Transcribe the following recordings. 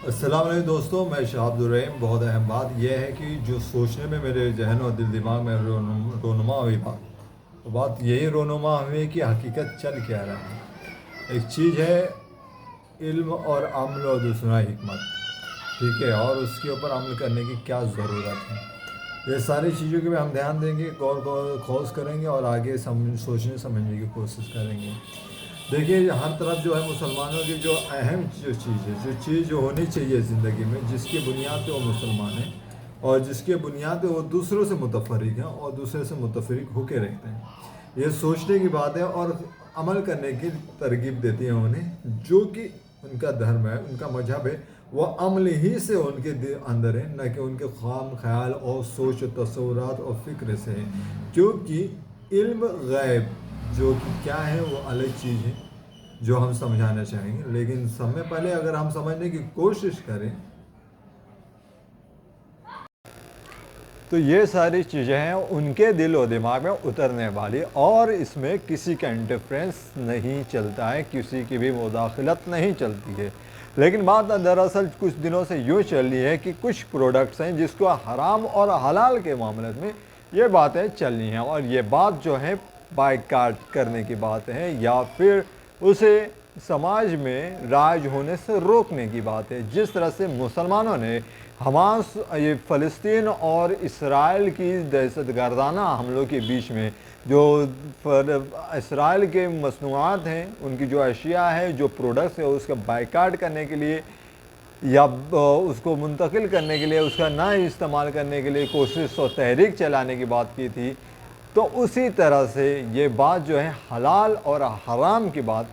السلام علیکم دوستوں، میں شہاب الرحیم۔ بہت اہم بات یہ ہے کہ جو سوچنے میں میرے ذہن اور دل دماغ میں رونما ہوئی بات یہی رونما ہوئی کہ حقیقت چل کیا رہا ہے۔ ایک چیز ہے علم اور عمل اور دوسرا حکمت، ٹھیک ہے، اور اس کے اوپر عمل کرنے کی کیا ضرورت ہے۔ یہ ساری چیزوں کے بھی ہم دھیان دیں گے، غور خوض کریں گے اور آگے سوچنے سمجھنے کی کوشش کریں گے۔ دیکھیے، ہر طرف جو ہے مسلمانوں کی جو اہم چیز جو ہونی چاہیے زندگی میں، جس کی بنیاد پہ وہ مسلمان ہیں اور جس کے بنیاد پہ وہ دوسروں سے متفرق ہیں اور دوسرے سے متفرق ہو کے رہتے ہیں، یہ سوچنے کی بات ہے اور عمل کرنے کی ترغیب دیتی ہے انہیں۔ جو کہ ان کا دھرم ہے، ان کا مذہب ہے، وہ عمل ہی سے ان کے اندر ہے، نہ کہ ان کے خام خیال اور سوچ و تصورات اور فکر سے ہے۔ کیونکہ علم غیب جو کہ کیا ہے وہ الگ چیز ہے جو ہم سمجھانا چاہیں گے، لیکن سب سے پہلے اگر ہم سمجھنے کی کوشش کریں تو یہ ساری چیزیں ہیں ان کے دل و دماغ میں اترنے والی، اور اس میں کسی کا انٹرفیرنس نہیں چلتا ہے، کسی کی بھی مداخلت نہیں چلتی ہے۔ لیکن بات دراصل کچھ دنوں سے یوں چل رہی ہے کہ کچھ پروڈکٹس ہیں جس کو حرام اور حلال کے معاملے میں یہ باتیں چل رہی ہیں، اور یہ بات جو ہے بائیکاٹ کرنے کی بات ہے یا پھر اسے سماج میں رائج ہونے سے روکنے کی بات ہے۔ جس طرح سے مسلمانوں نے حماس، یہ فلسطین اور اسرائیل کی دہشت گردانہ حملوں کے بیچ میں جو اسرائیل کے مصنوعات ہیں، ان کی جو اشیاء ہے، جو پروڈکٹس ہیں، اس کا بائیکاٹ کرنے کے لیے یا اس کو منتقل کرنے کے لیے، اس کا نہ استعمال کرنے کے لیے کوشش اور تحریک چلانے کی بات کی تھی، تو اسی طرح سے یہ بات جو ہے حلال اور حرام کی بات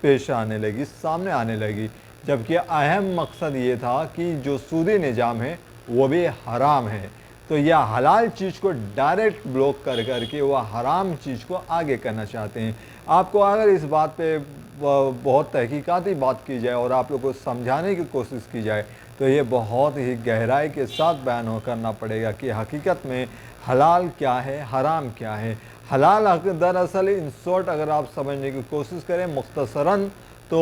پیش آنے لگی، سامنے آنے لگی، جبکہ اہم مقصد یہ تھا کہ جو سودی نظام ہے وہ بھی حرام ہے۔ تو یہ حلال چیز کو ڈائریکٹ بلاک کر کے وہ حرام چیز کو آگے کرنا چاہتے ہیں۔ آپ کو اگر اس بات پہ بہت تحقیقاتی بات کی جائے اور آپ لوگوں کو سمجھانے کی کوشش کی جائے تو یہ بہت ہی گہرائی کے ساتھ بیان کرنا پڑے گا کہ حقیقت میں حلال کیا ہے، حرام کیا ہے۔ حلال دراصل ان شارٹ اگر آپ سمجھنے کی کوشش کریں مختصراً، تو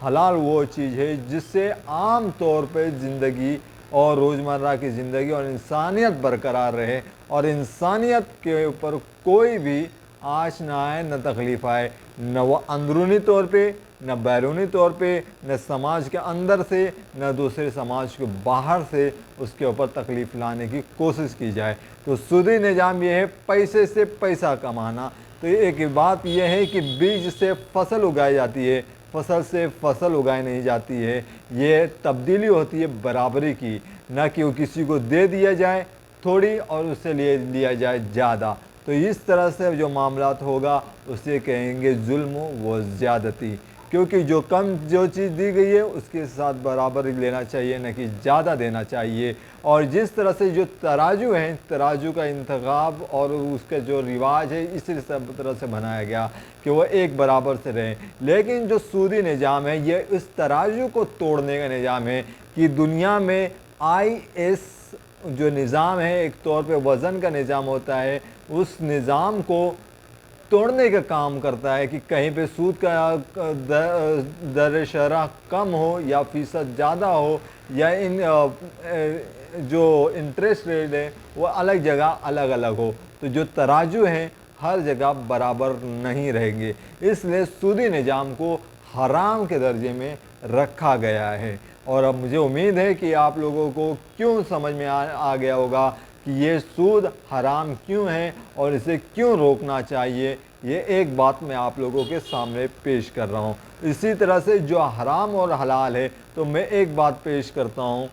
حلال وہ چیز ہے جس سے عام طور پہ زندگی اور روزمرہ کی زندگی اور انسانیت برقرار رہے، اور انسانیت کے اوپر کوئی بھی آنچ نہ آئے، نہ تکلیف آئے، نہ وہ اندرونی طور پہ، نہ بیرونی طور پہ، نہ سماج کے اندر سے، نہ دوسرے سماج کے باہر سے اس کے اوپر تکلیف لانے کی کوشش کی جائے۔ تو سودی نظام یہ ہے پیسے سے پیسہ کمانا۔ تو ایک بات یہ ہے کہ بیج سے فصل اگائی جاتی ہے، فصل سے فصل اگائی نہیں جاتی ہے۔ یہ تبدیلی ہوتی ہے برابری کی، نہ کہ وہ کسی کو دے دیا جائے تھوڑی اور اس سے لیا جائے زیادہ۔ تو اس طرح سے جو معاملات ہوگا اسے کہیں گے ظلم و زیادتی، کیونکہ جو چیز دی گئی ہے اس کے ساتھ برابر لینا چاہیے، نہ کہ زیادہ دینا چاہیے۔ اور جس طرح سے جو ترازو ہیں، ترازو کا انتخاب اور اس کا جو رواج ہے اسی طرح سے بنایا گیا کہ وہ ایک برابر سے رہیں۔ لیکن جو سودی نظام ہے یہ اس ترازو کو توڑنے کا نظام ہے کہ دنیا میں IS جو نظام ہے، ایک طور پہ وزن کا نظام ہوتا ہے، اس نظام کو توڑنے کا کام کرتا ہے کہ کہیں پہ سود کا در شرح کم ہو یا فیصد زیادہ ہو، یا جو انٹرسٹ ریٹ ہے وہ الگ جگہ الگ الگ ہو، تو جو ترازو ہیں ہر جگہ برابر نہیں رہیں گے۔ اس لیے سودی نظام کو حرام کے درجے میں رکھا گیا ہے۔ اور اب مجھے امید ہے کہ آپ لوگوں کو کیوں سمجھ میں آ گیا ہوگا کہ یہ سود حرام کیوں ہے اور اسے کیوں روکنا چاہیے۔ یہ ایک بات میں آپ لوگوں کے سامنے پیش کر رہا ہوں۔ اسی طرح سے جو حرام اور حلال ہے تو میں ایک بات پیش کرتا ہوں